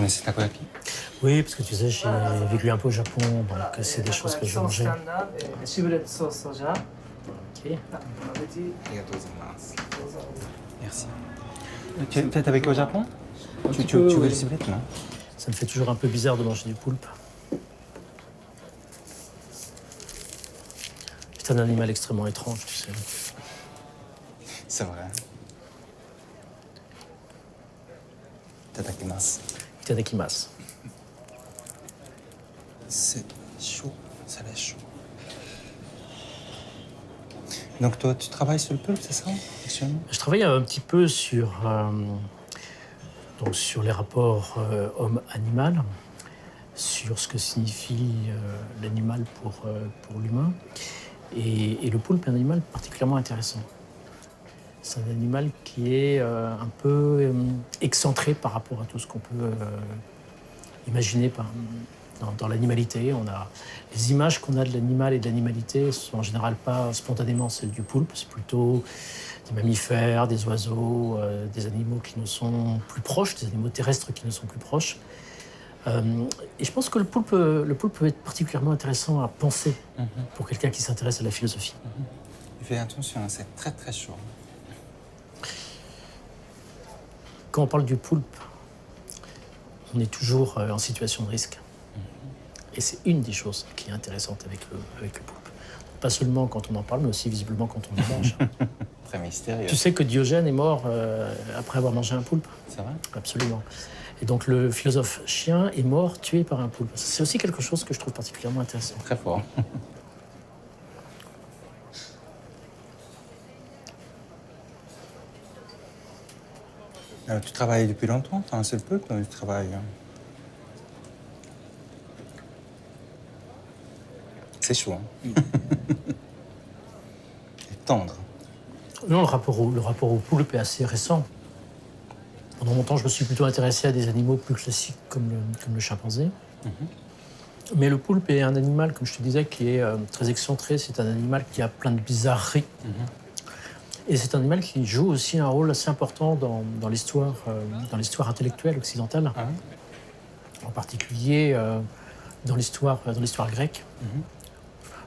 connaissez takoyaki? Oui, parce que tu sais, j'ai vécu un peu au Japon, donc c'est des choses que je mangeais. Ok. ありがとうございます。Merci. T'as vécu au Japon? Tu veux oui. le ciblette, non? Ça me fait toujours un peu bizarre de manger du poulpe. C'est un animal extrêmement étrange, tu sais. C'est vrai. Itadakimasu. Itadakimasu. C'est chaud, ça laisse chaud. Donc toi, tu travailles sur le pulpe, c'est ça, actuellement? Je travaille un petit peu sur les rapports homme-animal, sur ce que signifie l'animal pour l'humain. Et le poulpe est un animal particulièrement intéressant. C'est un animal qui est un peu excentré par rapport à tout ce qu'on peut imaginer dans l'animalité. Les images qu'on a de l'animal et de l'animalité sont en général pas spontanément celles du poulpe. C'est plutôt des mammifères, des oiseaux, des animaux qui nous sont plus proches, des animaux terrestres qui nous sont plus proches. Et je pense que le poulpe peut être particulièrement intéressant à penser pour quelqu'un qui s'intéresse à la philosophie. Fais attention, c'est très très chaud. Quand on parle du poulpe, on est toujours en situation de risque. Et c'est une des choses qui est intéressante avec le poulpe. Pas seulement quand on en parle, mais aussi visiblement quand on le mange. Très mystérieux. Tu sais que Diogène est mort après avoir mangé un poulpe? C'est vrai? Absolument. Et donc le philosophe chien est mort tué par un poulpe. C'est aussi quelque chose que je trouve particulièrement intéressant. Très fort. Alors, tu travailles depuis longtemps dans un seul pulpe ou tu travailles... C'est chaud, hein? Et tendre. Non, le rapport au poulpe est assez récent. Pendant longtemps, je me suis plutôt intéressé à des animaux plus classiques comme le chimpanzé. Mais le poulpe est un animal, comme je te disais, qui est très excentré. C'est un animal qui a plein de bizarreries. Et c'est un animal qui joue aussi un rôle assez important dans l'histoire intellectuelle occidentale. Ah ouais? En particulier dans l'histoire grecque.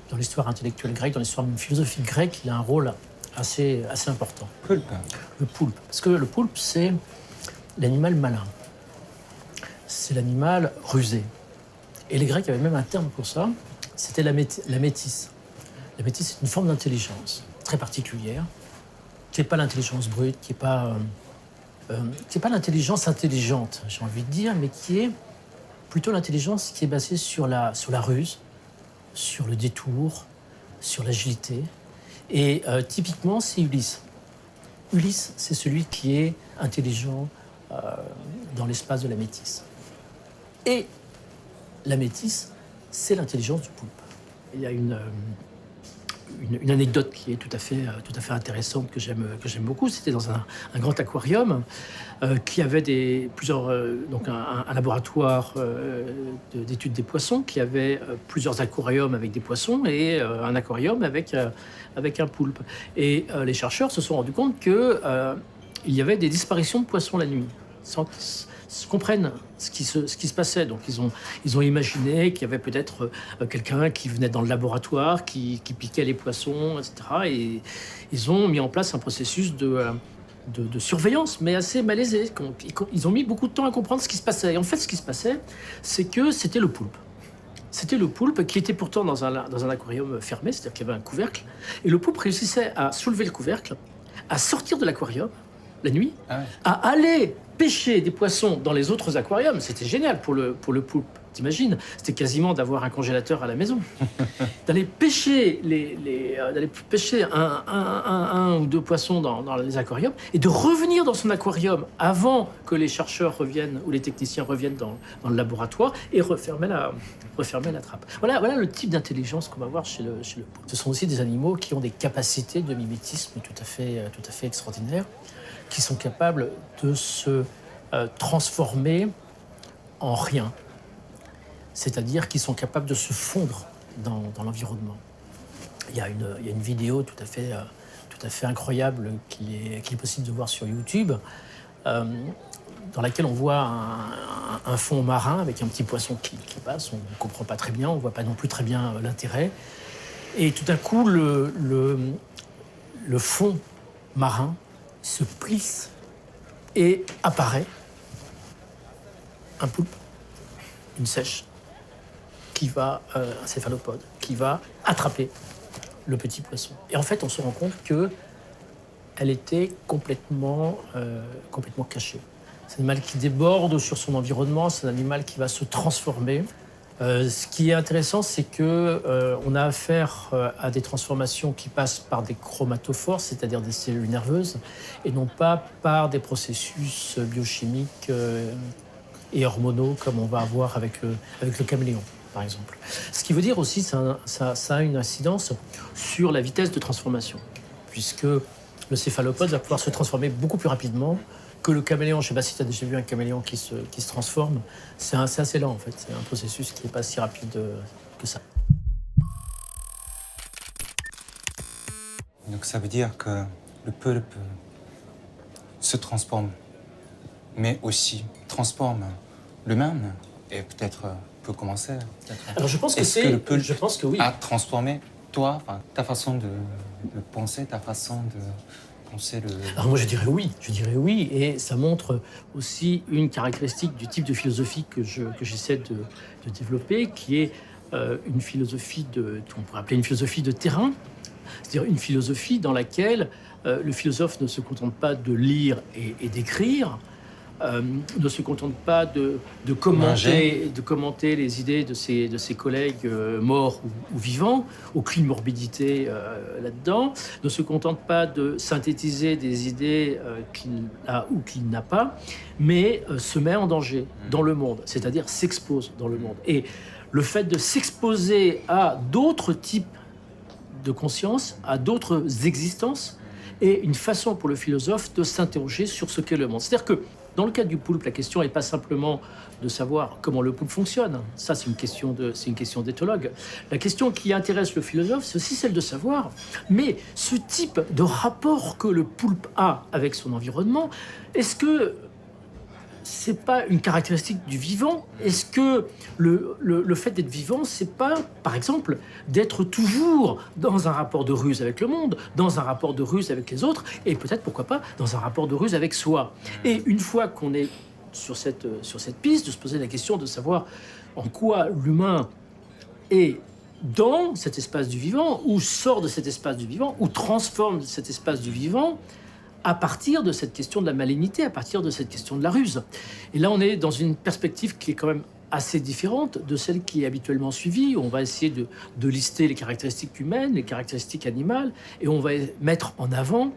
Dans l'histoire intellectuelle grecque, dans l'histoire philosophique grecque, il a un rôle assez important. Pulpe. Le poulpe. Parce que le poulpe, c'est l'animal malin. C'est l'animal rusé. Et les Grecs avaient même un terme pour ça, c'était la métisse. La métisse, c'est une forme d'intelligence très particulière, qui n'est pas l'intelligence brute, qui n'est pas l'intelligence intelligente, j'ai envie de dire, mais qui est plutôt l'intelligence qui est basée sur la ruse, sur le détour, sur l'agilité. Et typiquement, c'est Ulysse. Ulysse, c'est celui qui est intelligent dans l'espace de la métisse. Et la métisse, c'est l'intelligence du poulpe. Il y a une anecdote qui est tout à fait intéressante que j'aime beaucoup. C'était dans un grand aquarium qui avait donc un laboratoire d'études des poissons qui avait plusieurs aquariums avec des poissons et un aquarium avec un poulpe. Et les chercheurs se sont rendus compte que il y avait des disparitions de poissons la nuit, sans qu'ils comprennent ce qui se passait. Donc ils ont imaginé qu'il y avait peut-être quelqu'un qui venait dans le laboratoire, qui piquait les poissons, etc. Et ils ont mis en place un processus de surveillance, mais assez malaisé. Ils ont mis beaucoup de temps à comprendre ce qui se passait. Et en fait, ce qui se passait, c'est que c'était le poulpe. C'était le poulpe qui était pourtant dans un aquarium fermé, c'est-à-dire qu'il y avait un couvercle. Et le poulpe réussissait à soulever le couvercle, à sortir de l'aquarium la nuit, à aller pêcher des poissons dans les autres aquariums. C'était génial pour le poulpe. T'imagines? C'était quasiment d'avoir un congélateur à la maison. D'aller pêcher un ou deux poissons dans les aquariums et de revenir dans son aquarium avant que les chercheurs reviennent ou les techniciens reviennent dans le laboratoire et refermer la trappe. Voilà le type d'intelligence qu'on va voir chez le poulpe. Ce sont aussi des animaux qui ont des capacités de mimétisme tout à fait extraordinaires, qui sont capables de se transformer en rien. C'est-à-dire qu'ils sont capables de se fondre dans l'environnement. Il y a une vidéo tout à fait incroyable qui est possible de voir sur YouTube dans laquelle on voit un fond marin avec un petit poisson qui passe. On ne comprend pas très bien, on ne voit pas non plus très bien l'intérêt. Et tout d'un coup, le fond marin se plisse et apparaît un poulpe, une sèche, un céphalopode, qui va attraper le petit poisson. Et en fait, on se rend compte qu'elle était complètement cachée. C'est un animal qui déborde sur son environnement, c'est un animal qui va se transformer. Ce qui est intéressant, c'est qu'on a affaire à des transformations qui passent par des chromatophores, c'est-à-dire des cellules nerveuses, et non pas par des processus biochimiques et hormonaux comme on va avoir avec le caméléon, par exemple. Ce qui veut dire aussi que ça a une incidence sur la vitesse de transformation, puisque le céphalopode va pouvoir se transformer beaucoup plus rapidement que le caméléon. Je ne sais pas si tu as déjà vu un caméléon qui se transforme. C'est assez lent, en fait. C'est un processus qui n'est pas si rapide que ça. Donc ça veut dire que le poulpe se transforme, mais aussi transforme l'humain et peut-être peut commencer. Alors je pense que le poulpe je pense que oui. a transformé toi, ta façon de penser, ta façon de penser le... Alors moi je dirais oui, et ça montre aussi une caractéristique du type de philosophie que j'essaie de développer, qui est une philosophie qu'on pourrait appeler une philosophie de terrain, c'est-à-dire une philosophie dans laquelle le philosophe ne se contente pas de lire et d'écrire, ne se contente pas de commenter les idées de ses collègues morts ou vivants, aucune morbidité là-dedans, ne se contente pas de synthétiser des idées qu'il a ou qu'il n'a pas, mais se met en danger dans le monde, c'est-à-dire s'expose dans le monde. Et le fait de s'exposer à d'autres types de conscience, à d'autres existences, est une façon pour le philosophe de s'interroger sur ce qu'est le monde. C'est-à-dire que dans le cas du poulpe, la question n'est pas simplement de savoir comment le poulpe fonctionne. Ça, c'est une question d'éthologue. La question qui intéresse le philosophe, c'est aussi celle de savoir, mais ce type de rapport que le poulpe a avec son environnement, est-ce que c'est pas une caractéristique du vivant? Est-ce que le fait d'être vivant, c'est pas, par exemple, d'être toujours dans un rapport de ruse avec le monde, dans un rapport de ruse avec les autres, et peut-être, pourquoi pas, dans un rapport de ruse avec soi? Et une fois qu'on est sur cette piste, de se poser la question de savoir en quoi l'humain est dans cet espace du vivant, ou sort de cet espace du vivant, ou transforme cet espace du vivant, à partir de cette question de la malignité, à partir de cette question de la ruse. Et là, on est dans une perspective qui est quand même assez différente de celle qui est habituellement suivie. On va essayer de lister les caractéristiques humaines, les caractéristiques animales, et on va mettre en avant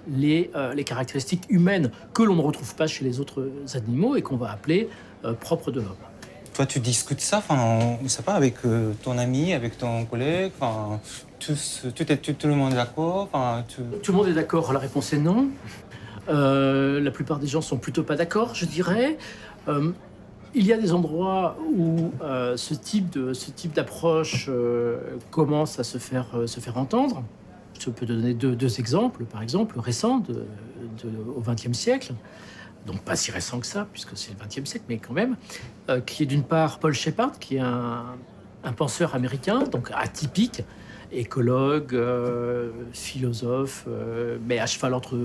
les caractéristiques humaines que l'on ne retrouve pas chez les autres animaux et qu'on va appeler propres de l'homme. Toi, tu discutes ça, je sais pas, avec ton ami, avec ton collègue, tout le monde est d'accord, Tout le monde est d'accord, la réponse est non. La plupart des gens sont plutôt pas d'accord, je dirais. Il y a des endroits où ce type d'approche commence à se faire entendre. Je peux donner deux exemples, par exemple, récents au XXe siècle. Donc pas si récent que ça, puisque c'est le XXe siècle, mais quand même, qui est d'une part Paul Shepard, qui est un penseur américain, donc atypique, écologue, philosophe, mais à cheval entre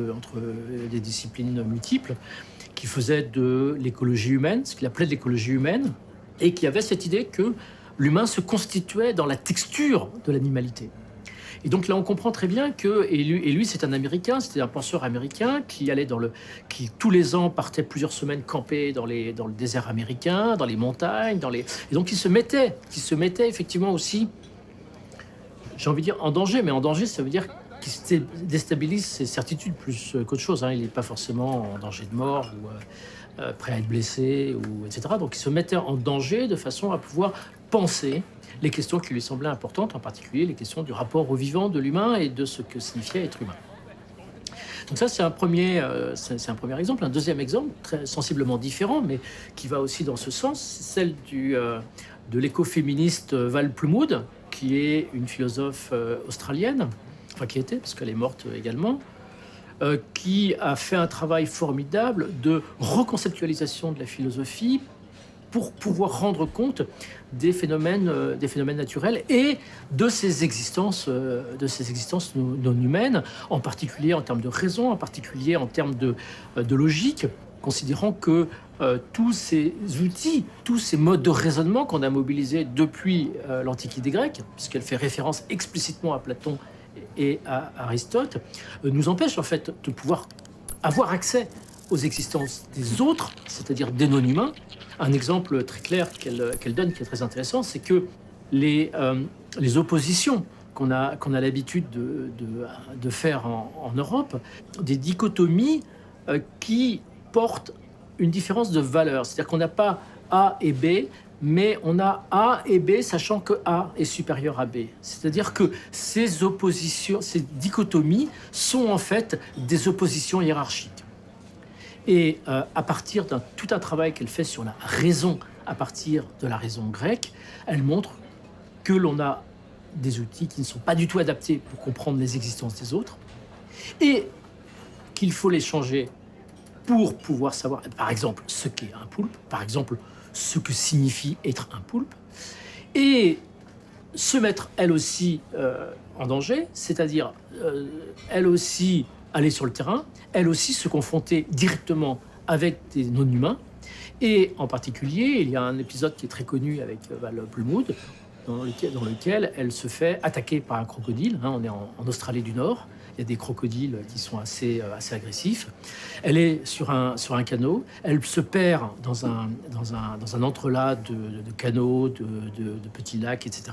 des disciplines multiples, qui faisait de l'écologie humaine, ce qu'il appelait de l'écologie humaine, et qui avait cette idée que l'humain se constituait dans la texture de l'animalité. Et donc là, on comprend très bien que, et lui c'est un Américain, c'était un penseur américain qui allait qui tous les ans partait plusieurs semaines camper dans le désert américain, dans les montagnes, et donc il se mettait effectivement aussi, j'ai envie de dire en danger, mais en danger, ça veut dire qu'il déstabilise ses certitudes plus qu'autre chose. Il n'est pas forcément en danger de mort ou prêt à être blessé, etc. Donc il se mettait en danger de façon à pouvoir penser les questions qui lui semblaient importantes, en particulier les questions du rapport au vivant de l'humain et de ce que signifiait être humain. Donc ça, c'est un premier exemple. Un deuxième exemple, très sensiblement différent, mais qui va aussi dans ce sens, c'est celle de l'écoféministe Val Plumwood, qui est une philosophe australienne, enfin qui était, parce qu'elle est morte également, qui a fait un travail formidable de reconceptualisation de la philosophie pour pouvoir rendre compte des phénomènes naturels et de ces existences non humaines, en particulier en termes de raison, en particulier en termes de logique, considérant que tous ces outils, tous ces modes de raisonnement qu'on a mobilisés depuis l'Antiquité grecque, puisqu'elle fait référence explicitement à Platon et à Aristote, nous empêchent en fait de pouvoir avoir accès aux existences des autres, c'est-à-dire des non-humains. Un exemple très clair qu'elle donne, qui est très intéressant, c'est que les oppositions qu'on a l'habitude de faire en Europe, des dichotomies qui portent une différence de valeur. C'est-à-dire qu'on n'a pas A et B, mais on a A et B, sachant que A est supérieur à B. C'est-à-dire que ces oppositions, ces dichotomies sont en fait des oppositions hiérarchiques. Et à partir tout un travail qu'elle fait sur la raison, à partir de la raison grecque, elle montre que l'on a des outils qui ne sont pas du tout adaptés pour comprendre les existences des autres, et qu'il faut les changer pour pouvoir savoir, par exemple, ce qu'est un poulpe, par exemple, ce que signifie être un poulpe, et se mettre, elle aussi, en danger, c'est-à-dire, elle aussi, aller sur le terrain, elle aussi se confronter directement avec des non-humains. Et en particulier, il y a un épisode qui est très connu avec Val Plumwood, dans lequel elle se fait attaquer par un crocodile. On est en Australie du Nord. Il y a des crocodiles qui sont assez agressifs. Elle est sur un canot. Elle se perd dans un entrelac de canaux, de petits lacs, etc.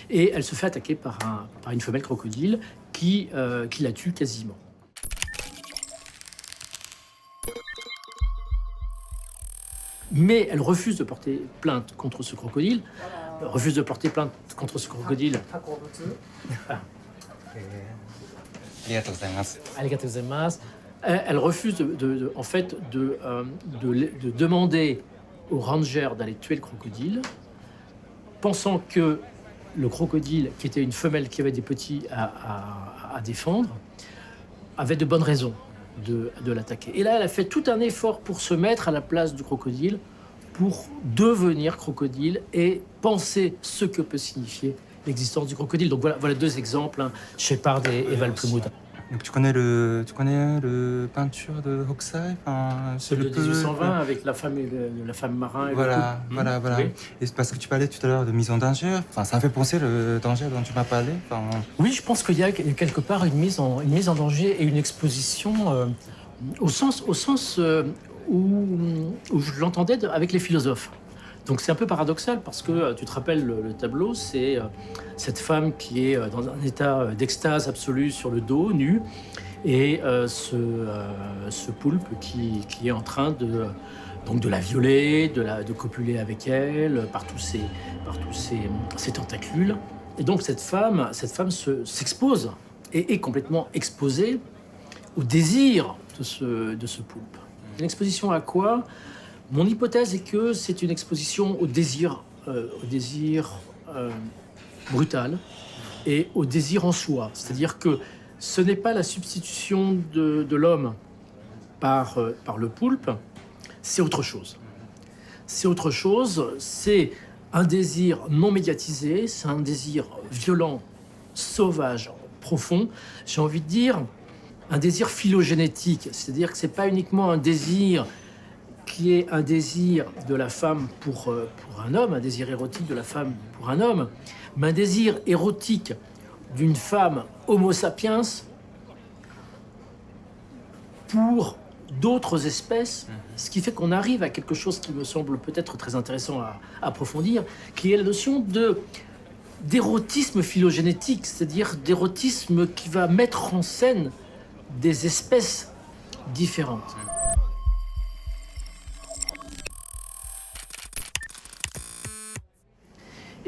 Et elle se fait attaquer par une femelle crocodile qui la tue quasiment. Mais elle refuse de porter plainte contre ce crocodile. Refuse de porter plainte contre ce crocodile. Arigatou gozaimasu. Elle refuse en fait de demander au ranger d'aller tuer le crocodile, pensant que le crocodile, qui était une femelle qui avait des petits à défendre, avait de bonnes raisons de l'attaquer. Et là, elle a fait tout un effort pour se mettre à la place du crocodile, pour devenir crocodile et penser ce que peut signifier l'existence du crocodile. Donc voilà deux exemples, Shepard et Val Plumwood. Donc tu connais le peinture de Hokusai, C'est le 1820 avec la femme marin et voilà, le voilà. Oui. Et parce que tu parlais tout à l'heure de mise en danger, ça fait penser le danger dont tu m'as parlé. Oui, je pense qu'il y a quelque part une mise en danger et une exposition au sens où je l'entendais avec les philosophes. Donc c'est un peu paradoxal parce que tu te rappelles le tableau, c'est cette femme qui est dans un état d'extase absolue sur le dos, nu, et ce poulpe qui est en train de la violer, de copuler avec elle par tous ses tentacules. Et donc cette femme s'expose et est complètement exposée au désir de ce poulpe. Une exposition à quoi ? Mon hypothèse est que c'est une exposition au désir brutal et au désir en soi. C'est-à-dire que ce n'est pas la substitution de l'homme par le poulpe, c'est autre chose. C'est autre chose, c'est un désir non médiatisé, c'est un désir violent, sauvage, profond. J'ai envie de dire un désir phylogénétique, c'est-à-dire que c'est pas uniquement un désir qui est un désir de la femme pour un homme, un désir érotique de la femme pour un homme, mais un désir érotique d'une femme homo sapiens pour d'autres espèces, ce qui fait qu'on arrive à quelque chose qui me semble peut-être très intéressant à approfondir, qui est la notion d'érotisme phylogénétique, c'est-à-dire d'érotisme qui va mettre en scène des espèces différentes.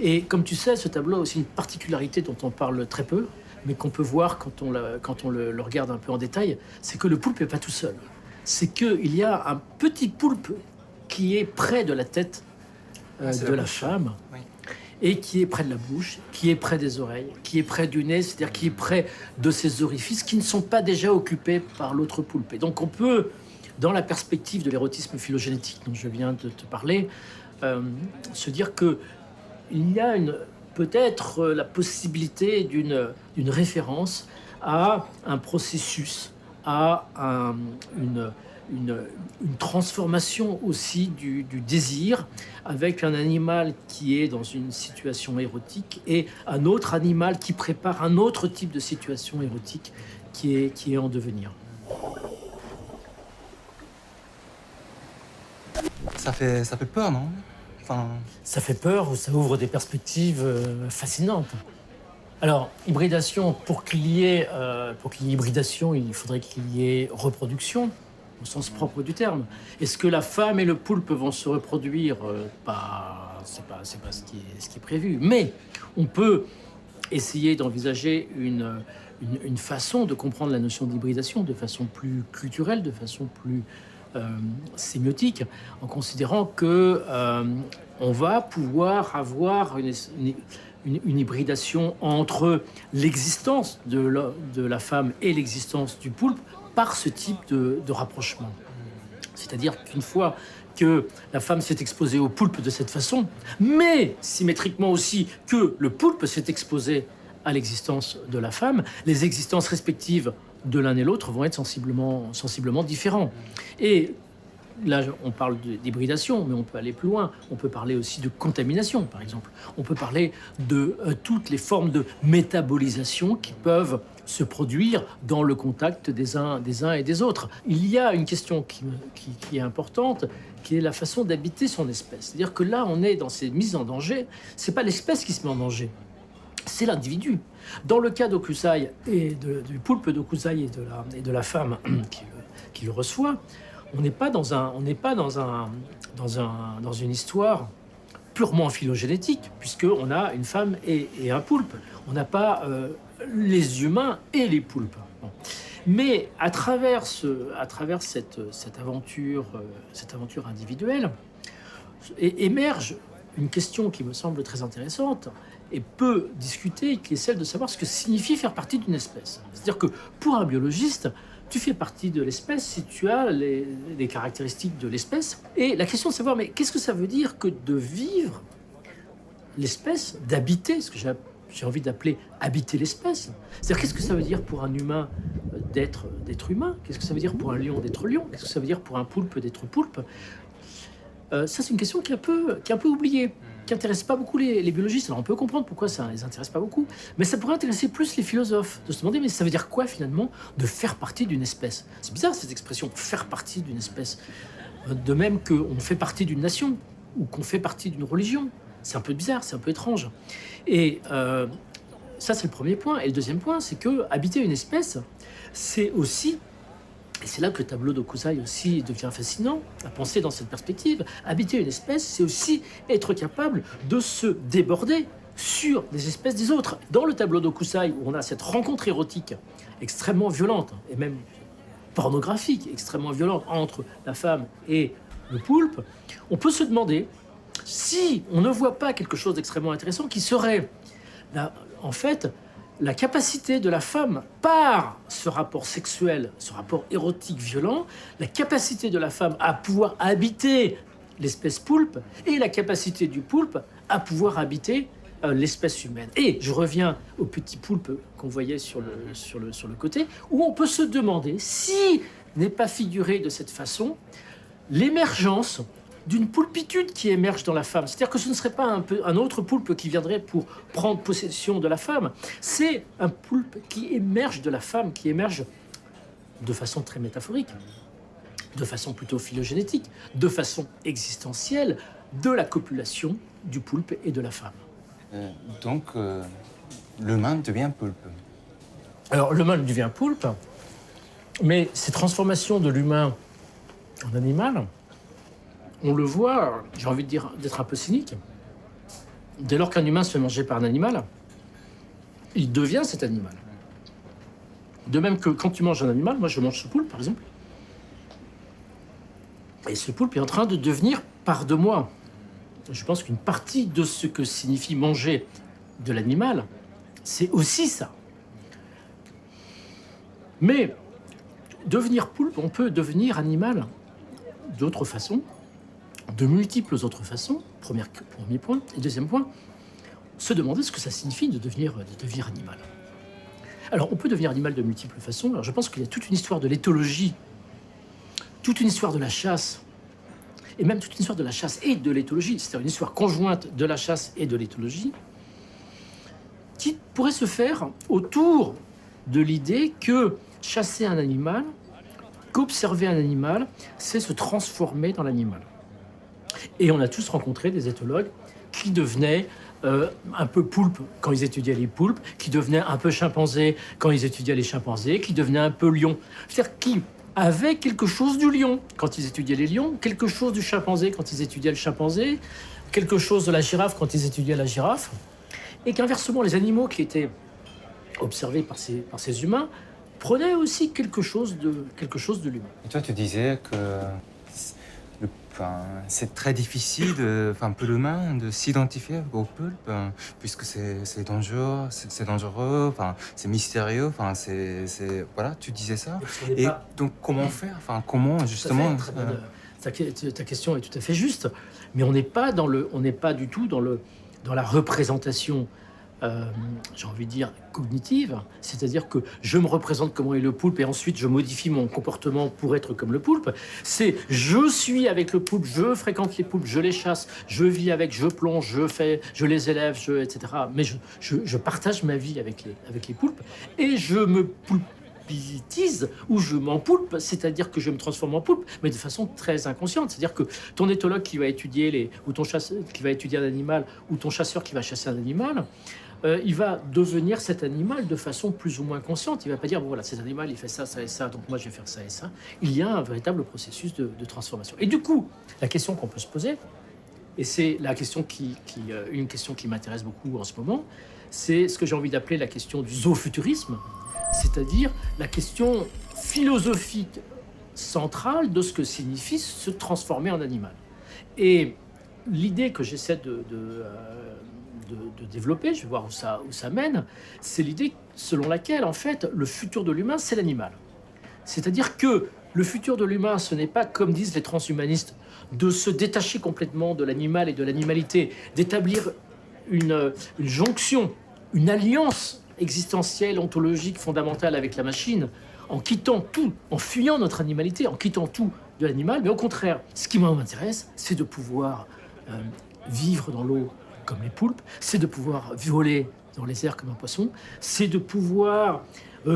Et comme tu sais, ce tableau a aussi une particularité dont on parle très peu, mais qu'on peut voir quand on le regarde un peu en détail, c'est que le poulpe n'est pas tout seul. C'est qu'il y a un petit poulpe qui est près de la tête de la femme. Oui. et qui est près de la bouche, qui est près des oreilles, qui est près du nez, c'est-à-dire qui est près de ces orifices qui ne sont pas déjà occupés par l'autre poulpe. Et donc on peut, dans la perspective de l'érotisme phylogénétique dont je viens de te parler, se dire que il y a peut-être la possibilité d'une référence à un processus, à une transformation aussi du désir avec un animal qui est dans une situation érotique et un autre animal qui prépare un autre type de situation érotique qui est en devenir. Ça fait peur, non? Enfin, Ça fait peur ou ça ouvre des perspectives fascinantes. Alors, hybridation, pour qu'il y ait hybridation, il faudrait qu'il y ait reproduction, au sens propre du terme. Est-ce que la femme et le poulpe vont se reproduire? C'est pas ce qui est prévu. Mais on peut essayer d'envisager une façon de comprendre la notion d'hybridation de façon plus culturelle, de façon plus sémiotique, en considérant que on va pouvoir avoir une hybridation entre l'existence de la femme et l'existence du poulpe par ce type de rapprochement. C'est-à-dire qu'une fois que la femme s'est exposée au poulpe de cette façon, mais symétriquement aussi que le poulpe s'est exposé à l'existence de la femme, les existences respectives de l'un et l'autre vont être sensiblement différents. Et là, on parle d'hybridation, mais on peut aller plus loin. On peut parler aussi de contamination, par exemple. On peut parler de toutes les formes de métabolisation qui peuvent se produire dans le contact des uns et des autres. Il y a une question qui est importante, qui est la façon d'habiter son espèce. C'est-à-dire que là, on est dans ces mises en danger. C'est pas l'espèce qui se met en danger, c'est l'individu. Dans le cas d'Hokusai et du poulpe d'Hokusai et de la femme qui le reçoit, on n'est pas dans une histoire purement phylogénétique, puisqu'on a une femme et un poulpe. On n'a pas les humains et les poulpes. Bon. Mais à travers cette aventure individuelle, émerge une question qui me semble très intéressante et peu discutée, qui est celle de savoir ce que signifie faire partie d'une espèce. C'est-à-dire que pour un biologiste, tu fais partie de l'espèce si tu as les caractéristiques de l'espèce. Et la question de savoir, mais qu'est-ce que ça veut dire que de vivre l'espèce, d'habiter, ce que j'ai envie d'appeler habiter l'espèce. C'est-à-dire, qu'est-ce que ça veut dire pour un humain d'être humain? Qu'est-ce que ça veut dire pour un lion d'être lion? Qu'est-ce que ça veut dire pour un poulpe d'être poulpe? Ça, c'est une question qui est un peu oubliée, qui n'intéresse pas beaucoup les biologistes. Alors, on peut comprendre pourquoi ça ne les intéresse pas beaucoup, mais ça pourrait intéresser plus les philosophes, de se demander, mais ça veut dire quoi, finalement, de faire partie d'une espèce? C'est bizarre, cette expression, faire partie d'une espèce. De même qu'on fait partie d'une nation, ou qu'on fait partie d'une religion. C'est un peu bizarre, c'est un peu étrange. Et ça, c'est le premier point. Et le deuxième point, c'est que habiter une espèce, c'est aussi, et c'est là que le tableau d'Hokusai aussi devient fascinant, à penser dans cette perspective, habiter une espèce, c'est aussi être capable de se déborder sur des espèces des autres. Dans le tableau d'Hokusai, où on a cette rencontre érotique extrêmement violente, et même pornographique, extrêmement violente, entre la femme et le poulpe, on peut se demander si on ne voit pas quelque chose d'extrêmement intéressant qui serait, en fait, la capacité de la femme, par ce rapport sexuel, ce rapport érotique violent, la capacité de la femme à pouvoir habiter l'espèce poulpe et la capacité du poulpe à pouvoir habiter l'espèce humaine. Et je reviens au petit poulpe qu'on voyait sur le côté, où on peut se demander si n'est pas figuré de cette façon l'émergence d'une poulpitude qui émerge dans la femme. C'est-à-dire que ce ne serait pas un autre poulpe qui viendrait pour prendre possession de la femme. C'est un poulpe qui émerge de la femme, qui émerge de façon très métaphorique, de façon plutôt phylogénétique, de façon existentielle, de la copulation du poulpe et de la femme. Donc, l'humain devient poulpe. Alors, l'humain devient poulpe, mais ces transformations de l'humain en animal, on le voit, j'ai envie de dire, d'être un peu cynique. Dès lors qu'un humain se fait manger par un animal, il devient cet animal. De même que quand tu manges un animal, moi je mange ce poulpe par exemple, et ce poulpe est en train de devenir part de moi. je pense qu'une partie de ce que signifie manger de l'animal, c'est aussi ça. Mais devenir poulpe, on peut devenir animal d'autres façons, de multiples autres façons, premier point. Et deuxième point, se demander ce que ça signifie de devenir animal. Alors, on peut devenir animal de multiples façons. Alors, je pense qu'il y a toute une histoire de l'éthologie, toute une histoire de la chasse, et même toute une histoire de la chasse et de l'éthologie, c'est-à-dire une histoire conjointe de la chasse et de l'éthologie, qui pourrait se faire autour de l'idée que chasser un animal, qu'observer un animal, c'est se transformer dans l'animal. Et on a tous rencontré des éthologues qui devenaient un peu poulpes quand ils étudiaient les poulpes, qui devenaient un peu chimpanzés quand ils étudiaient les chimpanzés, qui devenaient un peu lions. C'est-à-dire qui avaient quelque chose du lion quand ils étudiaient les lions, quelque chose du chimpanzé quand ils étudiaient le chimpanzé, quelque chose de la girafe quand ils étudiaient la girafe, et qu'inversement, les animaux qui étaient observés par ces humains prenaient aussi quelque chose de l'humain. Et toi, tu disais que c'est très difficile, pour l'humain, de s'identifier au poulpe, puisque c'est dangereux, c'est mystérieux, voilà, tu disais ça. Et donc, comment faire, comment justement... Ta question est tout à fait juste, mais on n'est pas du tout dans la représentation, j'ai envie de dire, cognitive, c'est-à-dire que je me représente comment est le poulpe et ensuite je modifie mon comportement pour être comme le poulpe. C'est je suis avec le poulpe, je fréquente les poulpes, je les chasse, je vis avec, je plonge, je les élève, etc. Mais je partage ma vie avec les poulpes et je me poulpitise ou je m'empoulpe, c'est-à-dire que je me transforme en poulpe, mais de façon très inconsciente. C'est-à-dire que ton éthologue qui va étudier qui va étudier un animal ou ton chasseur qui va chasser un animal, il va devenir cet animal de façon plus ou moins consciente. Il ne va pas dire, bon, voilà, cet animal, il fait ça, ça et ça, donc moi, je vais faire ça et ça. Il y a un véritable processus de transformation. Et du coup, la question qu'on peut se poser, et c'est la question une question qui m'intéresse beaucoup en ce moment, c'est ce que j'ai envie d'appeler la question du zoofuturisme, c'est-à-dire la question philosophique centrale de ce que signifie se transformer en animal. Et l'idée que j'essaie de développer, je vais voir où ça mène, c'est l'idée selon laquelle, en fait, le futur de l'humain, c'est l'animal. C'est-à-dire que le futur de l'humain, ce n'est pas, comme disent les transhumanistes, de se détacher complètement de l'animal et de l'animalité, d'établir une jonction, une alliance existentielle, ontologique, fondamentale avec la machine, en quittant tout, en fuyant notre animalité, en quittant tout de l'animal, mais au contraire, ce qui m'intéresse, c'est de pouvoir vivre dans l'eau comme les poulpes, c'est de pouvoir voler dans les airs comme un poisson, c'est de pouvoir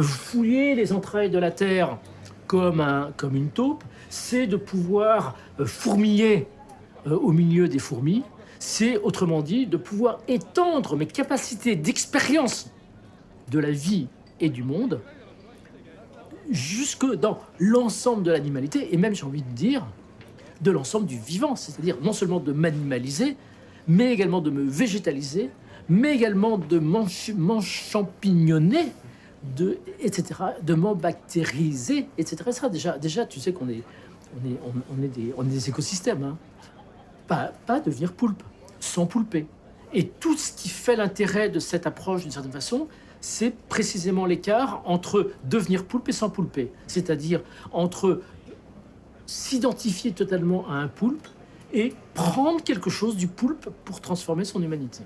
fouiller les entrailles de la terre comme une taupe, c'est de pouvoir fourmiller au milieu des fourmis, c'est autrement dit de pouvoir étendre mes capacités d'expérience de la vie et du monde jusque dans l'ensemble de l'animalité et même, j'ai envie de dire, de l'ensemble du vivant, c'est-à-dire non seulement de m'animaliser, mais également de me végétaliser, mais également de m'enchampignoner, etc., de m'embactériser, etc. Ça, déjà, tu sais qu'on est des écosystèmes, hein. Pas devenir poulpe, s'empoulper. Et tout ce qui fait l'intérêt de cette approche, d'une certaine façon, c'est précisément l'écart entre devenir poulpe et s'empoulper. C'est-à-dire entre s'identifier totalement à un poulpe et prendre quelque chose du poulpe pour transformer son humanité.